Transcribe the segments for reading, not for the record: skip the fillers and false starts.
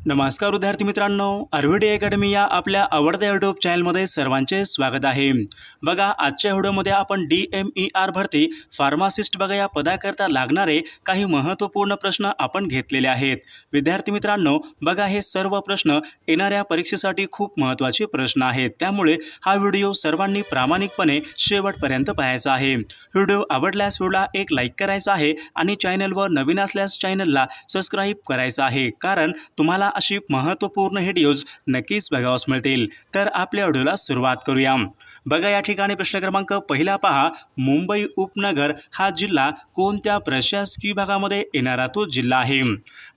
नमस्कार विद्यार्थी मित्रांनो, आरव्हीडी अकॅडमी या आपल्या आवडत्या यूट्यूब चॅनलमध्ये सर्वांचे स्वागत आहे। बघा, आजच्या व्हिडिओमध्ये आपण DMER भरती फार्मासिस्ट बघा या पदाकरता लागणारे काही महत्त्वपूर्ण प्रश्न आपण घेतलेले आहेत। विद्यार्थी मित्रांनो, बघा हे सर्व प्रश्न येणाऱ्या परीक्षेसाठी खूप महत्त्वाचे प्रश्न आहेत, त्यामुळे हा व्हिडिओ सर्वांनी प्रामाणिकपणे शेवटपर्यंत पाहायचा आहे। व्हिडिओ आवडल्यास व्हिडिओला एक लाईक करायचा आहे आणि चॅनलवर नवीन असल्यास चॅनलला सबस्क्राइब करायचं आहे, कारण तुम्हाला अशी महत्त्वपूर्ण व्हिडिओज नक्कीच बघावयास मिळतील। तर आपल्या व्हिडिओला सुरुवात करूया। बघा, या ठिकाणी प्रश्न क्रमांक पहिला पहा, मुंबई उपनगर हा जिल्हा कोणत्या प्रशासकीय विभागामध्ये येणारा तो जिल्हा आहे?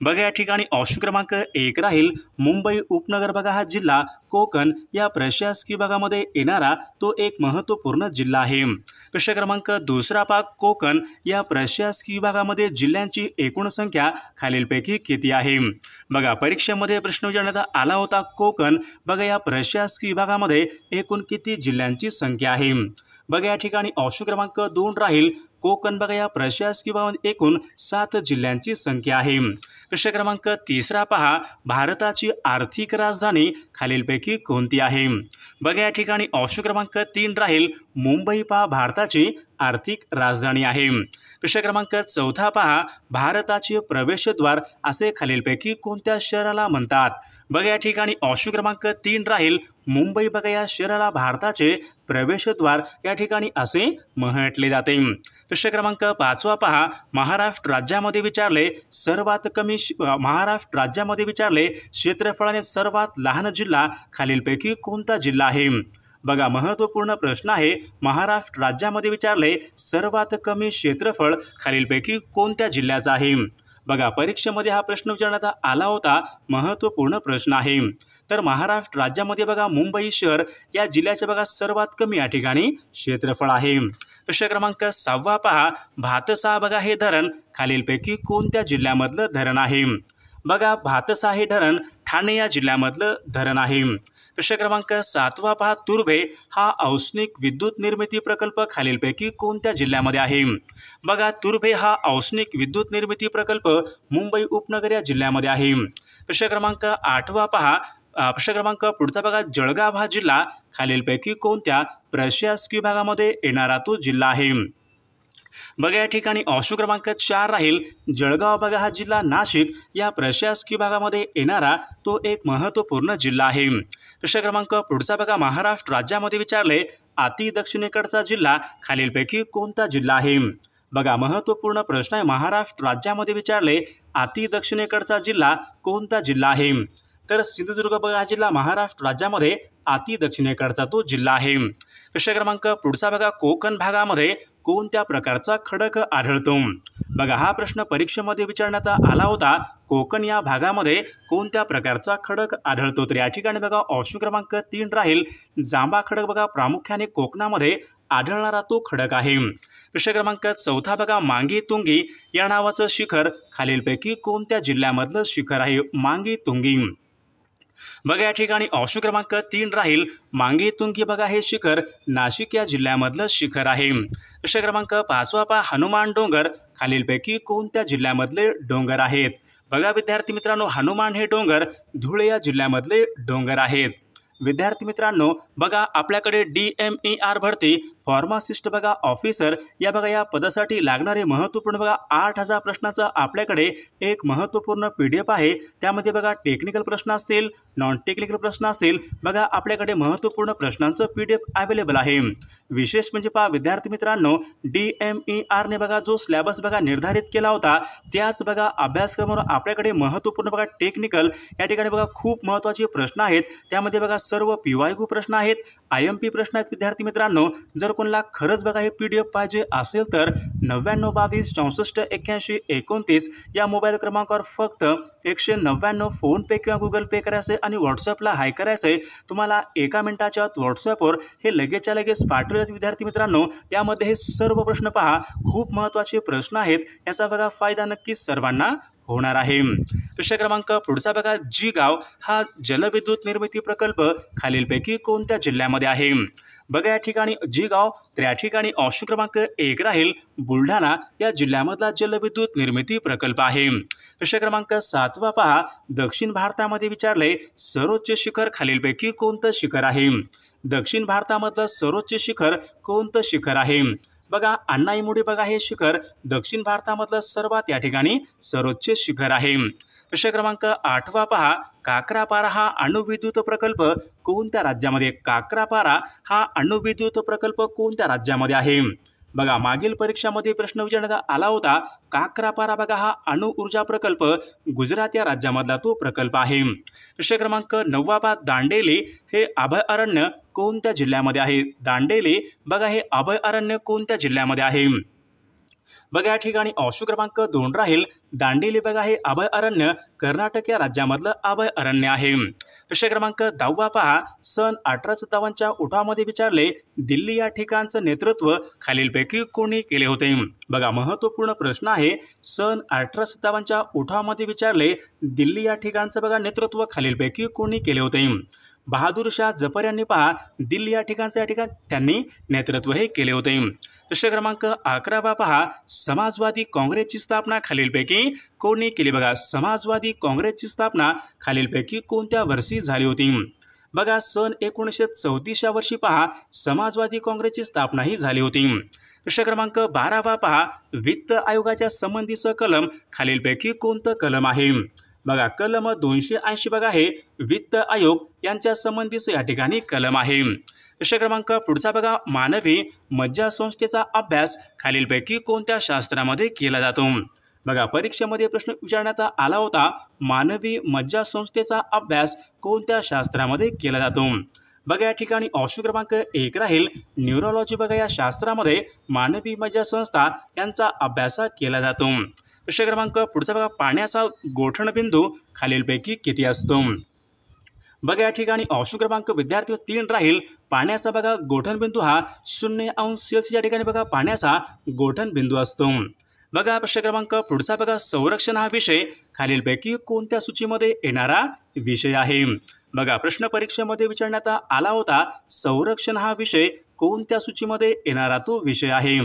बघा, या ठिकाणी ऑप्शन क्रमांक 1 राहील मुंबई उपनगर बघा हा जिल्हा कोकण या प्रशासकीय विभागामध्ये येणारा तो एक महत्त्वपूर्ण जिल्हा आहे। प्रश्न क्रमांक दुसरा पहा, कोकण या प्रशासकीय विभागामध्ये जिल्ह्यांची एकूण संख्या खालीलपैकी किती आहे? बघा, परीक्षेमध्ये प्रश्न विचारण्यात आला होता, कोकण बघा या प्रशासकीय विभागामध्ये एकूण किती जिल्ह्यांची संख्या आहे? बघा, या ठिकाणी ऑप्शन क्रमांक 2 राहील कोकण बघा या प्रशासकीय विभागामध्ये एकूण 7 जिल्ह्यांची संख्या आहे। प्रश्न क्रमांक तिसरा पहा, भारताची आर्थिक राजधानी खालीलपैकी कोणती आहे? बघा, या ठिकाणी ऑप्शन क्रमांक 3 राहील मुंबई पहा भारताची आर्थिक राजधानी आहे। प्रश्न क्रमांक चौथा पहा, भारताचे प्रवेशद्वार असे खालीलपैकी कोणत्या शहराला म्हणतात? बघा, या ठिकाणी ऑप्शन क्रमांक 3 राहील मुंबई बघा या शहराला भारताचे प्रवेशद्वार या ठिकाणी असे म्हटले जाते। प्रश्न क्रमांक 5 पहा, महाराष्ट्र राज्यामध्ये विचारले क्षेत्रफळाने सर्वात लहान जिल्हा खालीलपैकी कोणता जिल्हा आहे? बघा, महत्त्वपूर्ण प्रश्न आहे। महाराष्ट्र राज्यामध्ये विचारले सर्वात कमी क्षेत्रफळ खालीलपैकी कोणत्या जिल्ह्याचा आहे? बघा, परीक्षेमध्ये हा प्रश्न विचारण्यात आला होता, महत्त्वपूर्ण प्रश्न आहे। तर महाराष्ट्र राज्यामध्ये बघा मुंबई शहर या जिल्ह्याचे बघा सर्वात कमी या ठिकाणी क्षेत्रफळ आहे। प्रश्न क्रमांक 6 पहा, भातसा बघा हे धरण खालीलपैकी कोणत्या जिल्ह्यामधलं धरण आहे? बघा, भातसा हे धरण ठाणे या जिल्ह्यामधलं धरण आहे। प्रश्न क्रमांक 7 पहा, तुर्भे हा औष्णिक विद्युत निर्मिती प्रकल्प खालीलपैकी कोणत्या जिल्ह्यामध्ये आहे? बघा, तुर्भे हा औष्णिक विद्युत निर्मिती प्रकल्प मुंबई उपनगर या जिल्ह्यामध्ये आहे। प्रश्न क्रमांक 8 पहा, प्रश्न क्रमांक पुढचा बघा, जळगाव हा जिल्हा खालीलपैकी कोणत्या प्रशासकीय विभागामध्ये येणारा तो जिल्हा आहे? बघा, या ठिकाणी ऑप्शन क्रमांक 4 राहील जळगाव बघा हा जिल्हा नाशिक या प्रशासकीय विभागामध्ये येणारा तो एक महत्त्वपूर्ण जिल्हा आहे। प्रश्न क्रमांक पुढचा बघा, महाराष्ट्र राज्यामध्ये विचारले अति दक्षिणेकडचा जिल्हा खालीलपैकी कोणता जिल्हा आहे? बघा, महत्त्वपूर्ण प्रश्न आहे। महाराष्ट्र राज्यामध्ये विचारले अति दक्षिणेकडचा जिल्हा कोणता जिल्हा आहे? तर सिंधुदुर्ग बघा हा जिल्हा महाराष्ट्र राज्यामध्ये अति दक्षिणेकडचा तो जिल्हा आहे। प्रश्न क्रमांक पुढचा बघा, कोकण भागामध्ये कोणत्या प्रकारचा खडक आढळतो? बघा, हा प्रश्न परीक्षेमध्ये विचारण्यात आला होता, कोकण या भागामध्ये कोणत्या प्रकारचा खडक आढळतो? तर या ठिकाणी बघा ऑप्शन क्रमांक 3 राहील जांभा खडक बघा प्रामुख्याने कोकणामध्ये आढळणारा तो खडक आहे। प्रश्न क्रमांक 4 बघा, मांगी तुंगी या नावाचं शिखर खालीलपैकी कोणत्या जिल्ह्यामधलं शिखर आहे? मांगी तुंगी बघा, या ठिकाणी ऑप्शन क्रमांक 3 राहील मांगी तुंगी बघा हे शिखर नाशिक या जिल्ह्यामधलं शिखर आहे। प्रश्न क्रमांक 5 पहा, हनुमान डोंगर खालीलपैकी कोणत्या जिल्ह्यामधले डोंगर आहेत? बघा विद्यार्थी मित्रांनो, हनुमान हे डोंगर धुळे या जिल्ह्यामधले डोंगर आहेत। विद्यार्थी मित्रांनो, बघा आपल्याकडे DMER भरती फार्मासिस्ट बघा ऑफिसर या बघा या पदासाठी लागणारे महत्त्वपूर्ण बघा 8000 प्रश्नाचा आपल्याकडे एक महत्त्वपूर्ण PDF आहे। त्यामध्ये बघा टेक्निकल प्रश्न असतील, नॉन टेक्निकल प्रश्न असतील, बघा आपल्याकडे महत्त्वपूर्ण प्रश्नांचं PDF अवेलेबल आहे। विशेष म्हणजे पहा विद्यार्थी मित्रांनो, DMER ने बघा जो सिलेबस बघा निर्धारित केला होता, त्याच बघा अभ्यासक्रमावर आपल्याकडे महत्त्वपूर्ण बघा टेक्निकल या ठिकाणी बघा खूप महत्त्वाचे प्रश्न आहेत। त्यामध्ये बघा सर्व PYQ प्रश्न आहेत, IMP प्रश्न आहेत। विद्यार्थी मित्रांनो, जर कोणाला खरंच बघा हे PDF पाहिजे असेल तर 9922 64 81 29 या मोबाईल क्रमांकावर फक्त 199 फोन पे किंवा गुगल पे करायचे आणि व्हॉट्सअपला हाय करायचे। तुम्हाला 1 मिनिटाच्या आत व्हॉट्सअपवर हे लगेचच्या लगेच पाठवले। विद्यार्थी मित्रांनो, यामध्ये हे सर्व प्रश्न पहा खूप महत्त्वाचे प्रश्न आहेत, याचा बघा फायदा नक्कीच सर्वांना होणार आहे। प्रश्न क्रमांक पुढचा बघा, जिगाव हा जलविद्युत निर्मिती प्रकल्प खालीलपैकी कोणत्या जिल्ह्यामध्ये आहे? बघा या ठिकाणी जिगाव, तर या ठिकाणी ऑप्शन क्रमांक 1 राहील बुलढाणा या जिल्ह्यामधला जलविद्युत निर्मिती प्रकल्प आहे। प्रश्न क्रमांक 7 पहा, दक्षिण भारतामध्ये विचारले सर्वोच्च शिखर खालीलपैकी कोणतं शिखर आहे? दक्षिण भारतामधलं सर्वोच्च शिखर कोणतं शिखर आहे? बघा अण्णाईमुडी बघा हे शिखर दक्षिण भारतामधलं सर्वात या ठिकाणी सर्वोच्च शिखर आहे। प्रश्न क्रमांक 8 पहा, काक्रापारा हा अणुविद्युत प्रकल्प कोणत्या राज्यामध्ये? काक्रापारा हा अणुविद्युत प्रकल्प कोणत्या राज्यामध्ये आहे? बघा मागील परीक्षामध्ये प्रश्न विचारण्यात आला होता। काक्रापारा बघा हा अणु ऊर्जा प्रकल्प गुजरात या राज्यामधला तो प्रकल्प आहे। प्रश्न क्रमांक 9 पहा, दांडेली हे अभयारण्य कोणत्या जिल्ह्यामध्ये आहे? दांडेली बघा हे अभयारण्य कोणत्या जिल्ह्यामध्ये आहे? बघा या ठिकाणी ऑप्शन क्रमांक 2 राहील दांडेली बघा हे अभयारण्य कर्नाटक या राज्यामधलं अभयारण्य आहे। प्रश्न क्रमांक 10 पहा, सन 1857च्या उठावामध्ये विचारले दिल्ली या ठिकाणचं नेतृत्व खालीलपैकी कोणी केले होते? बघा महत्त्वपूर्ण प्रश्न आहे। सन 1857च्या उठावामध्ये विचारले दिल्ली या ठिकाणचं बघा नेतृत्व खालीलपैकी कोणी केले होते? बहादूर शाह जफर यांनी पहा दिल्ली या ठिकाणी त्यांनी नेतृत्व हे केले होते। प्रश्न क्रमांक 11 पहा, समाजवादी काँग्रेसची स्थापना खालीलपैकी कोणी केली? बघा समाजवादी काँग्रेसची स्थापना खालीलपैकी कोणत्या वर्षी झाली होती? बघा सन 1934 या वर्षी पहा समाजवादी काँग्रेसची स्थापना ही झाली होती। प्रश्न क्रमांक 12 पहा, वित्त आयोगाच्या संबंधीचं कलम खालीलपैकी कोणतं कलम आहे? बघा कलम 280 बघा हे वित्त आयोग यांच्या संबंधीचं या ठिकाणी कलम आहे। प्रश्न क्रमांक पुढचा बघा, मानवी मज्जासंस्थेचा अभ्यास खालीलपैकी कोणत्या शास्त्रामध्ये केला जातो? बघा परीक्षेमध्ये प्रश्न विचारण्यात आला होता, मानवी मज्जासंस्थेचा अभ्यास कोणत्या शास्त्रामध्ये केला जातो? बघा या ठिकाणी ऑप्शन क्रमांक 1 राहील न्यूरोलॉजी बघा या शास्त्रामध्ये मानवी मज्जासंस्था यांचा अभ्यास केला जातो। प्रश्न क्रमांक पुढचा बघा, पाण्याचा गोठणबिंदू खालीलपैकी किती असतो? बघा या ठिकाणी ऑप्शन क्रमांक विद्यार्थी 3 राहील पाण्याचा बघा गोठणबिंदू हा 0° या ठिकाणी बघा पाण्याचा गोठणबिंदू असतो। बघा प्रश्न क्रमांक पुढचा बघा, संरक्षण हा विषय खालीलपैकी कोणत्या सूचीमध्ये येणारा विषय आहे? बघा प्रश्न परीक्षेमध्ये विचारण्यात आला होता, संरक्षण हा विषय कोणत्या सूचीमध्ये येणारा तो विषय आहे?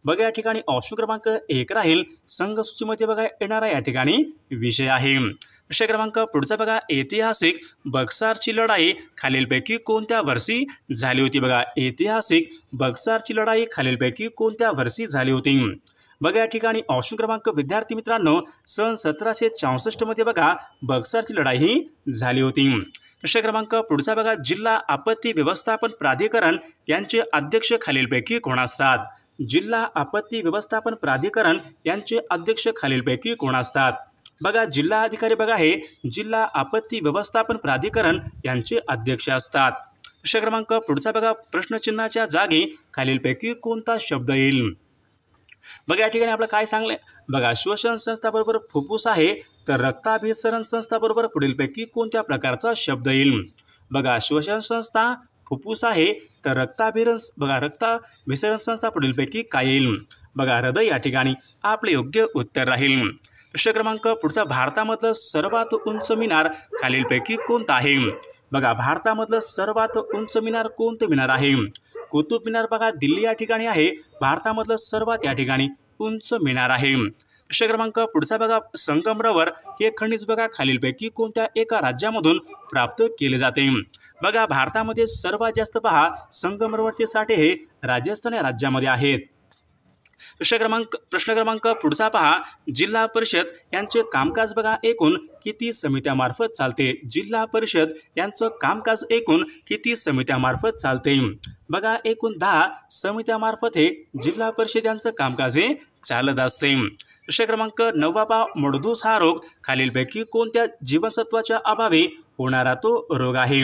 बघा या ठिकाणी ऑप्शन क्रमांक 1 राहील संघ सूचीमध्ये बघा येणारा या ठिकाणी विषय आहे। प्रश्न क्रमांक पुढचा बघा, ऐतिहासिक बक्सारची लढाई खालीलपैकी कोणत्या वर्षी झाली होती? बघा ऐतिहासिक बक्सारची लढाई खालीलपैकी कोणत्या वर्षी झाली होती? बघा या ठिकाणी ऑप्शन क्रमांक विद्यार्थी मित्रांनो सन 1764 मध्ये बघा बक्सारची लढाई ही झाली होती। प्रश्न क्रमांक पुढचा बघा, जिल्हा आपत्ती व्यवस्थापन प्राधिकरण यांचे अध्यक्ष खालीलपैकी कोण असतात? जिल्हा आपत्ती व्यवस्थापन प्राधिकरण यांचे अध्यक्ष खालीलपैकी कोण असतात? बघा जिल्हा अधिकारी बघा हे जिल्हा आपत्ती व्यवस्थापन प्राधिकरण यांचे अध्यक्ष असतात। प्रश्न क्रमांक पुढचा बघा, प्रश्नचिन्हाच्या जागी खालीलपैकी कोणता शब्द येईल? बघा या ठिकाणी आपलं काय सांगले बघा, श्वसन संस्था बरोबर फुफ्फुस आहे तर रक्ताभिसरण संस्था बरोबर पुढीलपैकी कोणत्या प्रकारचा शब्द येईल? बघा श्वसन संस्था फुफ्फुस आहे तर रक्ताभिसरण संस्था पुढीलपैकी काय येईल? बघा हृदय या ठिकाणी आपले योग्य उत्तर राहील। प्रश्न क्रमांक पुढचा, भारतामधलं सर्वात उंच मिनार खालीलपैकी कोणतं आहे? बघा भारतामधलं सर्वात उंच मिनार कोणतं मिनार आहे? कुतुब मिनार बघा दिल्ली या ठिकाणी आहे भारतामधलं सर्वात या ठिकाणी उंच मिनार आहे। प्रश्न क्रमांक पुढचा बघा, संगमरवर हे खनिज बघा खालीलपैकी कोणत्या एका राज्यामधून प्राप्त केले जाते? बघा भारतामध्ये सर्वात जास्त पहा संगमरवरचे साठे हे राजस्थान या राज्यामध्ये आहेत। प्रश्न क्रमांक पुढचा पहा, जिल्हा परिषद यांचे कामकाज बघा एकूण किती समित्यामार्फत चालते? जिल्हा परिषद यांचं कामकाज एकूण किती समित्यामार्फत चालते? बघा एकूण 10 समित्यामार्फत हे जिल्हा परिषद यांचं कामकाज हे चालत असते। प्रश्न क्रमांक 9 पहा, मुडदूस हा रोग खालीलपैकी कोणत्या जीवनसत्वाच्या अभावी होणारा तो रोग आहे?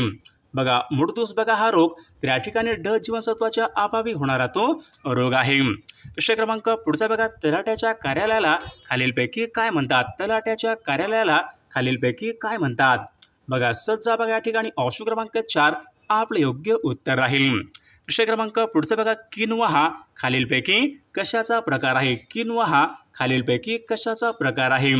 बघा मुडदूस बघा हा रोग या ठिकाणी ड जीवनसत्वाच्या अभावी होणारा तो रोग आहे। प्रश्न क्रमांक पुढचा बघा, तलाठ्याच्या कार्यालयाला खालीलपैकी काय म्हणतात? तलाठ्याच्या कार्यालयाला खालीलपैकी काय म्हणतात? बघा सज्जा बघा या ठिकाणी ऑप्शन क्रमांक 4 आपले योग्य उत्तर राहील। प्रश्न क्रमांक पुढचा बघा, किनवा हा खालीलपैकी कशाचा प्रकार आहे? किनवा हा खालीलपैकी कशाचा प्रकार आहे?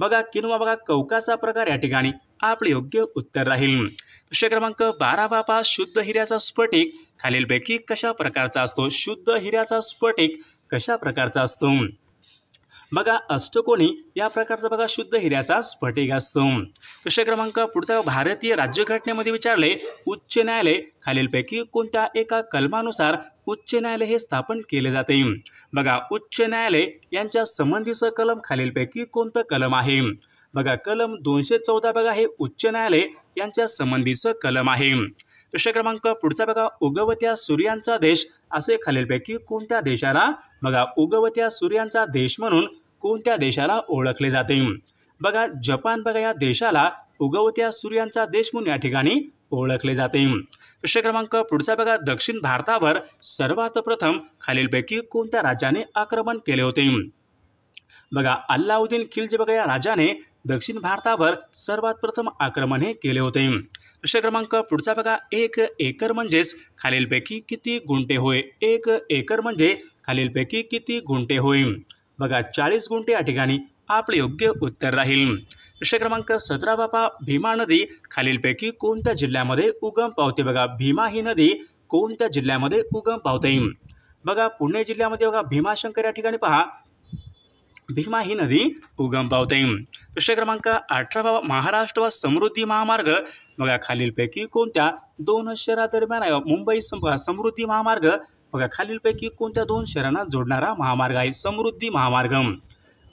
बघा किंवा बघा कवकाचा प्रकार या ठिकाणी आपले योग्य उत्तर राहील। प्रश्न क्रमांक 12 पहा, शुद्ध हिऱ्याचा स्फटिक खालीलपैकी कशा प्रकारचा असतो? शुद्ध हिऱ्याचा स्फटिक कशा प्रकारचा असतो? बघा अष्टकोनी या प्रकारचा बघा शुद्ध हिऱ्याचा स्फटिक असतो। प्रश्न क्रमांक पुढचा, भारतीय राज्यघटनेमध्ये विचारले उच्च न्यायालय खालीलपैकी कोणत्या एका कलमानुसार उच्च न्यायालय हे स्थापन केले जाते? बघा उच्च न्यायालय यांच्या संबंधीचं कलम खालीलपैकी कोणतं कलम आहे? बघा कलम 214 बघा हे उच्च न्यायालय यांच्या संबंधीचं कलम आहे। प्रश्न क्रमांक पुढचा बघा, उगवत्या सूर्यांचा देश असे खालीलपैकी कोणत्या देशाला बघा उगवत्या सूर्यांचा देश म्हणून कोणत्या देशाला ओळखले जाते? बघा जपान बघा या देशाला उगवत्या सूर्यांचा देश म्हणून या ठिकाणी ओळखले जाते। प्रश्न क्रमांक पुढचा बघा, दक्षिण भारतावर सर्वात प्रथम खालीलपैकी कोणत्या राज्याने आक्रमण केले होते? बघा अल्लाउद्दीन खिलजी बघा या राजाने दक्षिण भारतावर सर्वात प्रथम आक्रमण हे केले होते। प्रश्न क्रमांक पुढचा बघा, 1 एकर म्हणजेच खालीलपैकी किती गुंठे होय? 1 एकर म्हणजे खालीलपैकी किती गुंठे होय? बघा 40 गुंठे या ठिकाणी आपले योग्य उत्तर राहील। प्रश्न क्रमांक 17 बापा, भीमा नदी खालीलपैकी कोणत्या जिल्ह्यामध्ये उगम पावते? बघा भीमा ही नदी कोणत्या जिल्ह्यामध्ये उगम पावते? बघा पुणे जिल्ह्यामध्ये बघा भीमाशंकर या ठिकाणी पहा भीमा ही नदी उगम पावते। प्रश्न क्रमांक 18, महाराष्ट्र व समृद्धी महामार्ग बघा खालीलपैकी कोणत्या 2 शहरादरम्यान आहे? मुंबई समृद्धी महामार्ग बघा खालीलपैकी कोणत्या 2 शहरांना जोडणारा महामार्ग आहे? समृद्धी महामार्ग।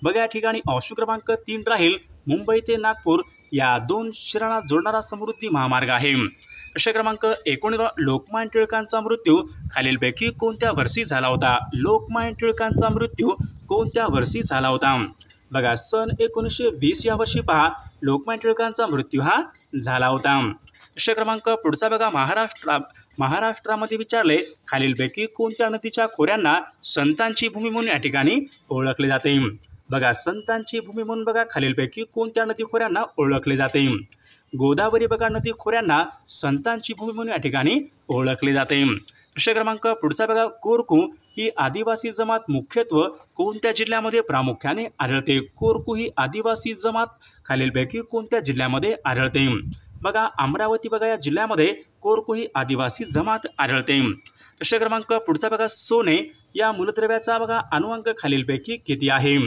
बघा या ठिकाणी ऑप्शन क्रमांक 3 राहील, मुंबई ते नागपूर या 2 शहरांना जोडणारा समृद्धी महामार्ग आहे। प्रश्न क्रमांक 19, लोकमान्य टिळकांचा मृत्यू खालीलपैकी कोणत्या वर्षी झाला होता? लोकमान्य टिळकांचा मृत्यू कोणत्या वर्षी झाला होता? बघा सन 1920 या वर्षी पहा लोकमान्य टिळकांचा मृत्यू हा झाला होता। प्रश्न क्रमांक पुढचा बघा, महाराष्ट्रामध्ये विचारले खालीलपैकी कोणत्या नदीच्या खोऱ्यांना संतांची भूमी म्हणून या ठिकाणी ओळखले जाते? बघा संतांची भूमी म्हणून बघा खालीलपैकी कोणत्या नदी खोऱ्यांना ओळखले जाते? गोदावरी बघा नदी खोऱ्यांना संतांची भूमी म्हणून या ठिकाणी ओळखले जाते। प्रश्न क्रमांक पुढचा बघा, कोरकू ही आदिवासी जमात मुख्यत्वे कोणत्या जिल्ह्यामध्ये प्रामुख्याने आढळते? कोरकू ही आदिवासी जमात खालीलपैकी कोणत्या जिल्ह्यामध्ये आढळते? बघा अमरावती बघा या जिल्ह्यामध्ये कोरकू ही आदिवासी जमात आढळते। प्रश्न क्रमांक पुढचा बघा, सोने या मूलद्रव्याचा बघा अणुअंक खालीलपैकी किती आहे?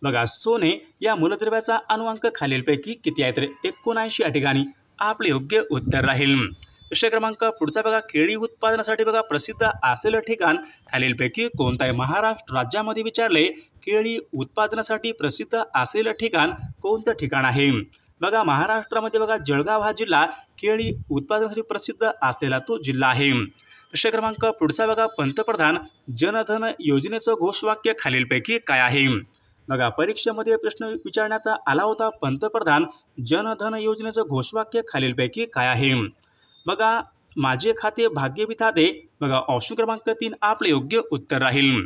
बघा सोने या मूलद्रव्याचा अणुअंक खालीलपैकी किती आहे? तर 79 या ठिकाणी आपले योग्य उत्तर राहील। प्रश्न क्रमांक पुढचा बघा, केळी उत्पादनासाठी बघा प्रसिद्ध असलेलं ठिकाण खालीलपैकी कोणतं आहे? महाराष्ट्र राज्यामध्ये विचारले केळी उत्पादनासाठी प्रसिद्ध असलेलं ठिकाण कोणतं ठिकाण आहे? बघा महाराष्ट्रामध्ये बघा जळगाव हा जिल्हा केळी उत्पादनासाठी प्रसिद्ध असलेला तो जिल्हा आहे। प्रश्न क्रमांक पुढचा बघा, पंतप्रधान जनधन योजनेचं घोषवाक्य खालीलपैकी काय आहे? बघा परीक्षेमध्ये प्रश्न विचारण्यात आला होता, पंतप्रधान जनधन योजनेचं घोषवाक्य खालीलपैकी काय आहे? बघा माझे खाते भाग्यविधाते बघा ऑप्शन क्रमांक 3 आपले योग्य उत्तर राहील।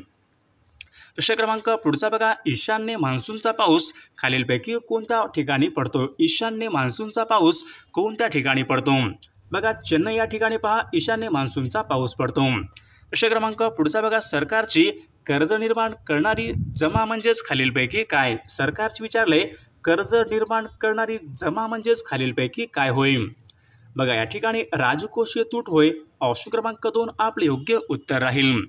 प्रश्न क्रमांक पुढचा बघा, ईशान्य मान्सूनचा पाऊस खालीलपैकी कोणत्या ठिकाणी पडतो? ईशान्य मान्सूनचा पाऊस कोणत्या ठिकाणी पडतो? बघा चेन्नई या ठिकाणी पहा ईशान्य मान्सूनचा पाऊस पडतो। प्रश्न क्रमांक पुढचा बघा, सरकारची कर्ज निर्माण करणारी जमा म्हणजेच खालीलपैकी काय? सरकारची विचारले कर्ज निर्माण करणारी जमा म्हणजेच खालीलपैकी काय होईल? बघा या ठिकाणी राजकोषीय तूट होय, ऑप्शन क्रमांक 2 आपले योग्य उत्तर राहील।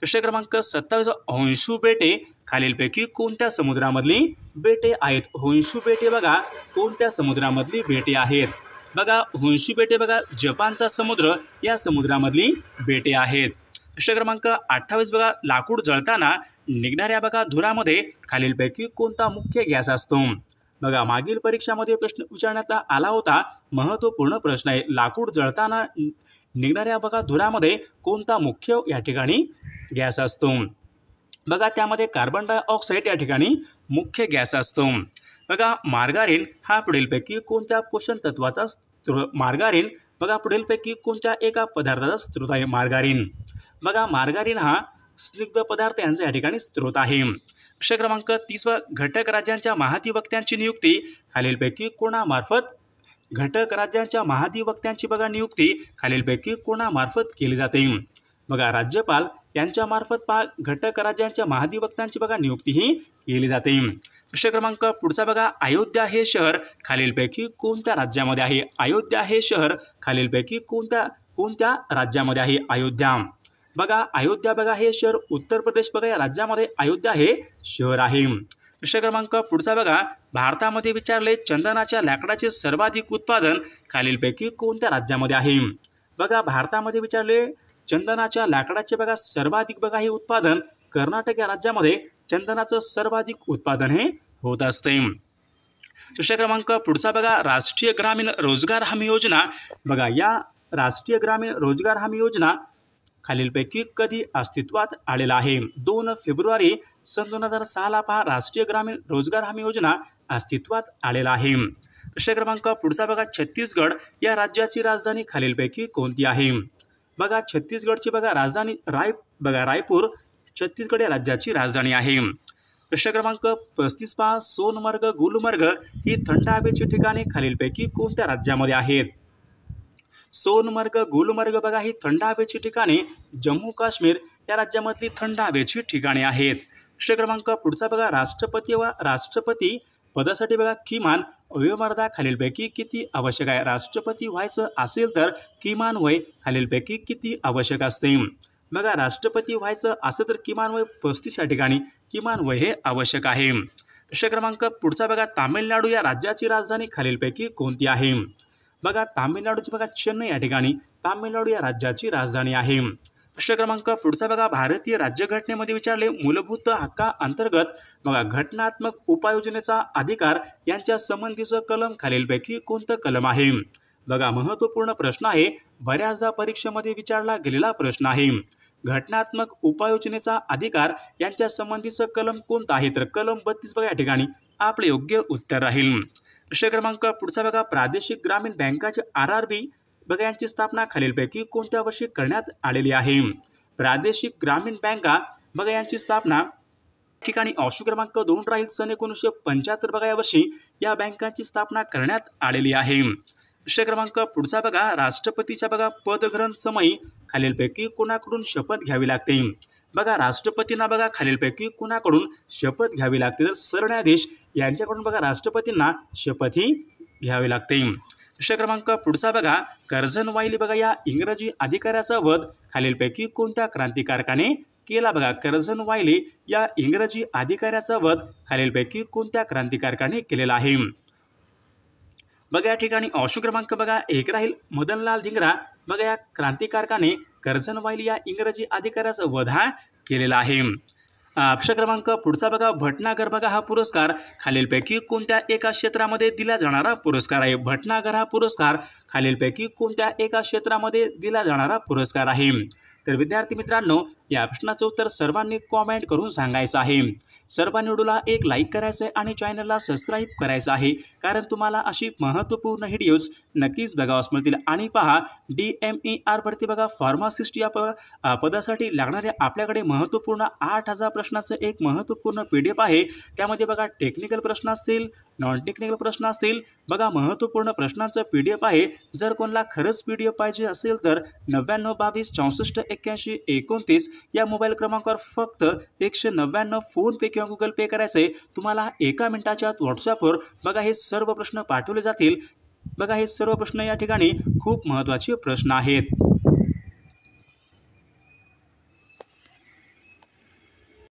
प्रश्न क्रमांक 27, होन्शू बेटे खालीलपैकी कोणत्या समुद्रामधली बेटे आहेत? होन्शू बेटे बघा कोणत्या समुद्रामधली बेटे आहेत? बघा होन्शू बेटे बघा जपानचा समुद्र या समुद्रामधली बेटे आहेत। प्रश्न क्रमांक 28 बघा, लाकूड जळताना निघणाऱ्या बघा धुरामध्ये खालीलपैकी कोणता मुख्य गॅस असतो? बघा मागील परीक्षामध्ये प्रश्न विचारण्यात आला होता, महत्त्वपूर्ण प्रश्न आहे, लाकूड जळताना निघणाऱ्या बघा धुरामध्ये कोणता मुख्य या ठिकाणी गॅस असतो? बघा त्यामध्ये कार्बन डायऑक्साईड या ठिकाणी मुख्य गॅस असतो। बघा मार्गारीन हा पुढीलपैकी कोणत्या पोषण तत्वाचा स्त्रोत? मार्गारीन बघा पुढीलपैकी कोणत्या एका पदार्थाचा स्त्रोत आहे? मार्गारीन बघा मार्गारीन हा स्निग्ध पदार्थ यांचा या ठिकाणी स्त्रोत आहे। प्रश्न क्रमांक 30, घटक राज्यांच्या महाधिवक्त्यांची नियुक्ती खालीलपैकी कोणामार्फत? घटक राज्यांच्या महाधिवक्त्यांची बघा नियुक्ती खालीलपैकी कोणामार्फत केली जाते? बघा राज्यपाल यांच्यामार्फत घटक राज्यांच्या महाधिवक्त्यांची बघा नियुक्तीही केली जाते। प्रश्न क्रमांक पुढचा बघा, अयोध्या हे शहर खालीलपैकी कोणत्या राज्यामध्ये आहे? अयोध्या हे शहर खालीलपैकी कोणत्या राज्यामध्ये आहे? अयोध्या बघा, अयोध्या बघा हे शहर उत्तर प्रदेश बघा या राज्यामध्ये अयोध्या हे शहर आहे। प्रश्न क्रमांक पुढचा बघा, भारतामध्ये विचारले चंदनाच्या लाकडाचे सर्वाधिक उत्पादन खालीलपैकी कोणत्या राज्यामध्ये आहे? बघा, भारतामध्ये विचारले चंदनाच्या लाकडाचे बघा सर्वाधिक बघा हे उत्पादन कर्नाटक या राज्यामध्ये चंदनाचं सर्वाधिक उत्पादन हे होत असते। प्रश्न क्रमांक पुढचा बघा, राष्ट्रीय ग्रामीण रोजगार हमी योजना बघा या राष्ट्रीय ग्रामीण रोजगार हमी योजना खालीलपैकी कधी अस्तित्वात आलेला आहे? 2 फेब्रुवारी सन 2006 पहा राष्ट्रीय ग्रामीण रोजगार हमी योजना अस्तित्वात आलेला आहे। प्रश्न क्रमांक पुढचा बघा, छत्तीसगड या राज्याची राजधानी खालीलपैकी कोणती आहे? बघा, छत्तीसगडची बघा राजधानी रायपूर छत्तीसगड या राज्याची राजधानी आहे। प्रश्न क्रमांक 35 पहा, सोनमर्ग गुलमर्ग ही थंड हवेची ठिकाणे खालीलपैकी कोणत्या राज्यामध्ये आहेत? सोनमर्ग गुलमर्ग बघा ही थंड हवेची ठिकाणे जम्मू काश्मीर या राज्यामधली थंड हवेची ठिकाणे आहेत। प्रश्न क्रमांक पुढचा बघा, राष्ट्रपती पदासाठी बघा किमान वयोमर्यादा खालीलपैकी किती आवश्यक आहे? राष्ट्रपती व्हायचं असेल तर किमान वय खालीलपैकी किती आवश्यक असते? बघा, राष्ट्रपती व्हायचं असेल तर किमान वय 35 या ठिकाणी किमान वय हे आवश्यक आहे। प्रश्न क्रमांक पुढचा बघा, तामिळनाडू या राज्याची राजधानी खालीलपैकी कोणती आहे? बघा, तामिळनाडूची बघा चेन्नई या ठिकाणी तामिळनाडू या राज्याची राजधानी आहे। प्रश्न क्रमांक पुढचा बघा, भारतीय राज्यघटनेमध्ये विचारले मूलभूत हक्का अंतर्गत बघा घटनात्मक उपाययोजनेचा अधिकार यांच्या संबंधीचं कलम खालीलपैकी कोणतं कलम आहे? बघा, महत्त्वपूर्ण प्रश्न आहे, बऱ्याचदा परीक्षेमध्ये विचारला गेलेला प्रश्न आहे। घटनात्मक उपाययोजनेचा अधिकार यांच्या संबंधीचं कलम कोणतं आहे? तर कलम 32 बघा या ठिकाणी आपले योग्य उत्तर राहील। प्रश्न क्रमांक पुढचा बघा, प्रादेशिक ग्रामीण बँकाचे RRB बघा यांची स्थापना खालीलपैकी कोणत्या वर्षी करण्यात आलेली आहे? प्रादेशिक ग्रामीण बँका बघा यांची स्थापना ठिकाणी ऑप्शन क्रमांक 2 राहील सन 1975 बघा या वर्षी या बँकांची स्थापना करण्यात आलेली आहे। प्रश्न क्रमांक पुढचा बघा, राष्ट्रपतीच्या बघा पदग्रहण समयी खालीलपैकी कोणाकडून शपथ घ्यावी लागते? बघा, राष्ट्रपतींना बघा खालीलपैकी कोणाकडून शपथ घ्यावी लागते? तर सरन्यायाधीश यांच्याकडून बघा राष्ट्रपतींना शपथ ही घ्यावी लागते। प्रश्न क्रमांक पुढचा बघा, कर्झन वायली बघा या इंग्रजी अधिकाऱ्याचा वध खालीलपैकी कोणत्या क्रांतिकारकाने केला? बघा, कर्झन वायली या इंग्रजी अधिकाऱ्याचा वध खालीलपैकी कोणत्या क्रांतिकारकाने केलेला आहे? बघा, या ठिकाणी ऑप्शन क्रमांक बघा 1 राहील मदनलाल धिंगरा बघा या क्रांतिकारकाने कर्झन वायली या इंग्रजी अधिकाऱ्याचा वध हा केलेला आहे। प्रश्न क्रमांक पुढचा बघा, भटनागर बघा हा पुरस्कार खालीलपैकी कोणत्या एका क्षेत्रामध्ये दिला जाणारा पुरस्कार आहे? भटनागर हा पुरस्कार खालीलपैकी कोणत्या एका क्षेत्रामध्ये दिला जाणारा पुरस्कार आहे? तर विद्यार्थी मित्रांनो, या प्रश्नाचं उत्तर सर्वांनी कॉमेंट करून सांगायचं आहे। सर्वांनी व्हिडिओला एक लाईक करायचं आहे आणि चॅनलला सबस्क्राईब करायचं आहे, कारण तुम्हाला अशी महत्त्वपूर्ण व्हिडिओज नक्कीच बघावास मिळतील। आणि पहा, DMER भरती बघा फार्मासिस्ट या पदासाठी लागणारे आपल्याकडे महत्त्वपूर्ण 8000 प्रश्नाचं एक महत्त्वपूर्ण PDF आहे। त्यामध्ये बघा टेक्निकल प्रश्न असतील, नॉन टेक्निकल प्रश्न असतील बघा महत्त्वपूर्ण प्रश्नांचं PDF आहे। जर कोणाला खरंच PDF पाहिजे असेल तर 99 22 64 81 29 या मोबाईल क्रमांकावर फक्त 199 फोनपे किंवा गुगल पे करायचं आहे। तुम्हाला 1 मिनिटाच्या आत व्हॉट्सअपवर बघा हे सर्व प्रश्न पाठवले जातील। बघा, हे सर्व प्रश्न या ठिकाणी खूप महत्त्वाचे प्रश्न आहेत।